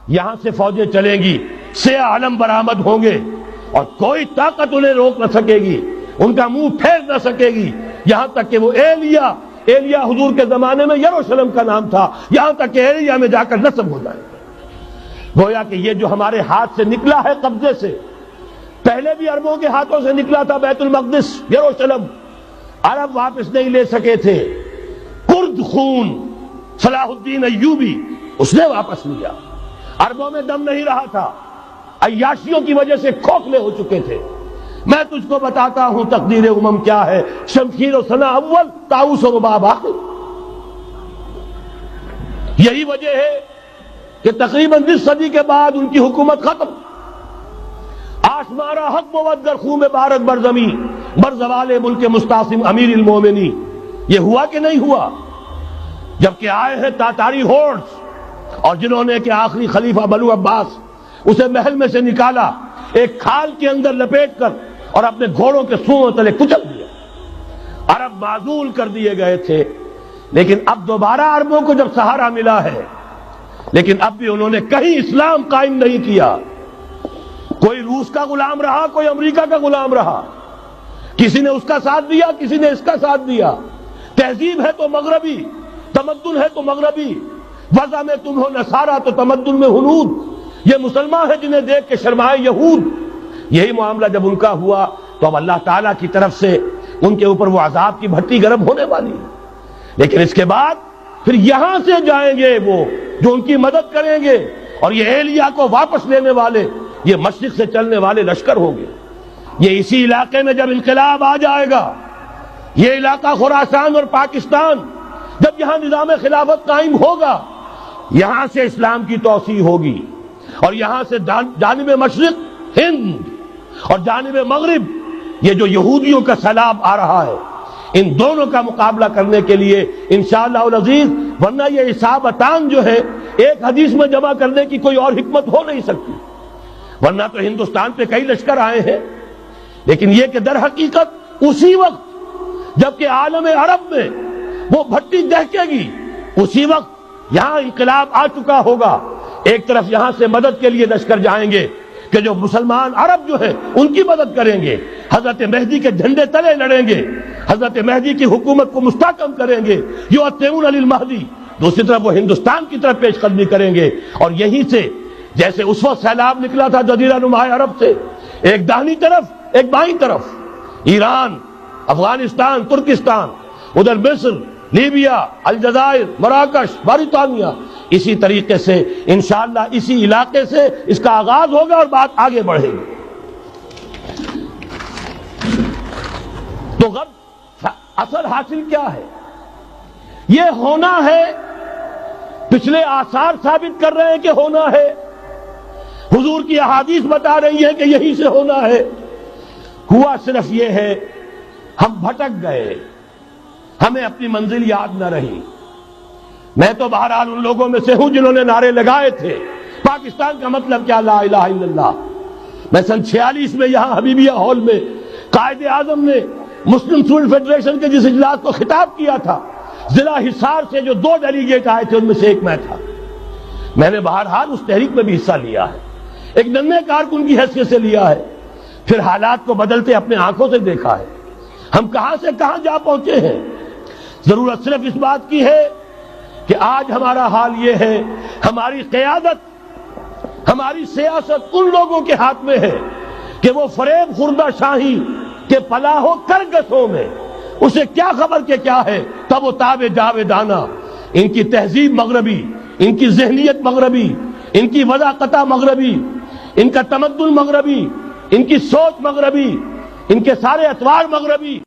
یہاں سے فوجیں چلیں گی، سیاہ علم برآمد ہوں گے اور کوئی طاقت انہیں روک نہ سکے گی، ان کا منہ پھیر نہ سکے گی، یہاں تک کہ وہ ایلیا حضور کے زمانے میں یروشلم کا نام تھا، یہاں تک کہ ایلیا میں جا کر نصب ہو جائے۔ گویا کہ یہ جو ہمارے ہاتھ سے نکلا ہے قبضے سے، پہلے بھی عربوں کے ہاتھوں سے نکلا تھا بیت المقدس، یروشلم، عرب واپس نہیں لے سکے تھے۔ کرد خون صلاح الدین ایوبی اس نے واپس لیا، عربوں میں دم نہیں رہا تھا، عیاشیوں کی وجہ سے کھوکھلے ہو چکے تھے۔ میں تجھ کو بتاتا ہوں تقدیر امم کیا ہے، شمشیر و سنا اول، طاؤس و رباب آخر۔ یہی وجہ ہے کہ تقریباً 20 صدی کے بعد ان کی حکومت ختم۔ آشمارا حق بود در خون بارک بر زمین، بر زوال ملک مستعصم امیر المومنین۔ یہ ہوا کہ نہیں ہوا؟ جبکہ آئے ہیں تاتاری ہورڈز، اور جنہوں نے کہ آخری خلیفہ بنو عباس اسے محل میں سے نکالا، ایک کھال کے اندر لپیٹ کر اور اپنے گھوڑوں کے سوؤں تلے کچل دیا۔ عرب معزول کر دیے گئے تھے، لیکن اب دوبارہ عربوں کو جب سہارا ملا ہے، لیکن اب بھی انہوں نے کہیں اسلام قائم نہیں کیا۔ کوئی روس کا غلام رہا، کوئی امریکہ کا غلام رہا، کسی نے اس کا ساتھ دیا، کسی نے اس کا ساتھ دیا۔ تہذیب ہے تو مغربی، تمدن ہے تو مغربی، وضع میں تم ہو نصارہ تو تمدن میں ہنود۔ یہ مسلمان ہیں جنہیں دیکھ کے شرمائے یہود۔ یہی معاملہ جب ان کا ہوا تو اب اللہ تعالیٰ کی طرف سے ان کے اوپر وہ عذاب کی بھٹی گرم ہونے والی ہے۔ لیکن اس کے بعد پھر یہاں سے جائیں گے وہ جو ان کی مدد کریں گے، اور یہ ایلیا کو واپس لینے والے یہ مشرق سے چلنے والے لشکر ہوں گے۔ یہ اسی علاقے میں جب انقلاب آ جائے گا، یہ علاقہ خراسان اور پاکستان، جب یہاں نظام خلافت قائم ہوگا، یہاں سے اسلام کی توسیع ہوگی، اور یہاں سے جانب مشرق ہند اور جانب مغرب یہ جو یہودیوں کا سیلاب آ رہا ہے، ان دونوں کا مقابلہ کرنے کے لیے انشاءاللہ العزیز، ورنہ یہ اصابتان جو ہے ایک حدیث میں جمع کرنے کی کوئی اور حکمت ہو نہیں سکتی، ورنہ تو ہندوستان پہ کئی لشکر آئے ہیں۔ لیکن یہ کہ در حقیقت اسی وقت جبکہ عالم عرب میں وہ بھٹی دہکے گی، اسی وقت یہاں انقلاب آ چکا ہوگا۔ ایک طرف یہاں سے مدد کے لیے لشکر جائیں گے کہ جو مسلمان عرب جو ہے ان کی مدد کریں گے، حضرت مہدی کے جھنڈے تلے لڑیں گے، حضرت مہدی کی حکومت کو مستحکم کریں گے، یؤتمون للمہدی۔ دوسری طرف وہ ہندوستان کی طرف پیش قدمی کریں گے، اور یہیں سے جیسے اس وقت سیلاب نکلا تھا جزیرہ نما عرب سے، ایک داہنی طرف ایک بائیں طرف، ایران، افغانستان، ترکستان، ادھر مصر، لیبیا، الجزائر، مراکش، موریطانیہ، اسی طریقے سے انشاءاللہ اسی علاقے سے اس کا آغاز ہوگا اور بات آگے بڑھے گی۔ تو غرب اثر حاصل کیا ہے؟ یہ ہونا ہے، پچھلے آثار ثابت کر رہے ہیں کہ ہونا ہے، حضور کی احادیث بتا رہی ہیں کہ یہی سے ہونا ہے۔ ہوا صرف یہ ہے ہم بھٹک گئے، ہمیں اپنی منزل یاد نہ رہی۔ میں تو بہرحال ان لوگوں میں سے ہوں جنہوں نے نعرے لگائے تھے پاکستان کا مطلب کیا، لا الہ الا اللہ۔ میں سن 46 میں یہاں حبیبیہ ہال میں قائد اعظم نے مسلم اسٹوڈنٹ فیڈریشن کے جس اجلاس کو خطاب کیا تھا، ضلع حصار سے جو 2 ڈیلیگیٹ آئے تھے ان میں سے ایک میں تھا۔ میں نے بہرحال اس تحریک میں بھی حصہ لیا ہے، ایک ننھے کارکن کی حیثیت سے لیا ہے، پھر حالات کو بدلتے اپنے آنکھوں سے دیکھا ہے، ہم کہاں سے کہاں جا پہنچے ہیں۔ ضرورت صرف اس بات کی ہے کہ آج ہمارا حال یہ ہے، ہماری قیادت، ہماری سیاست ان لوگوں کے ہاتھ میں ہے کہ وہ فریب خوردہ شاہی کے پلاح و کرگسوں میں اسے کیا خبر کہ کیا ہے، تب وہ تاب جاویدانہ۔ ان کی تہذیب مغربی، ان کی ذہنیت مغربی، ان کی وضاقتہ مغربی، ان کا تمدن مغربی، ان کی سوچ مغربی، ان کے سارے اطوار مغربی۔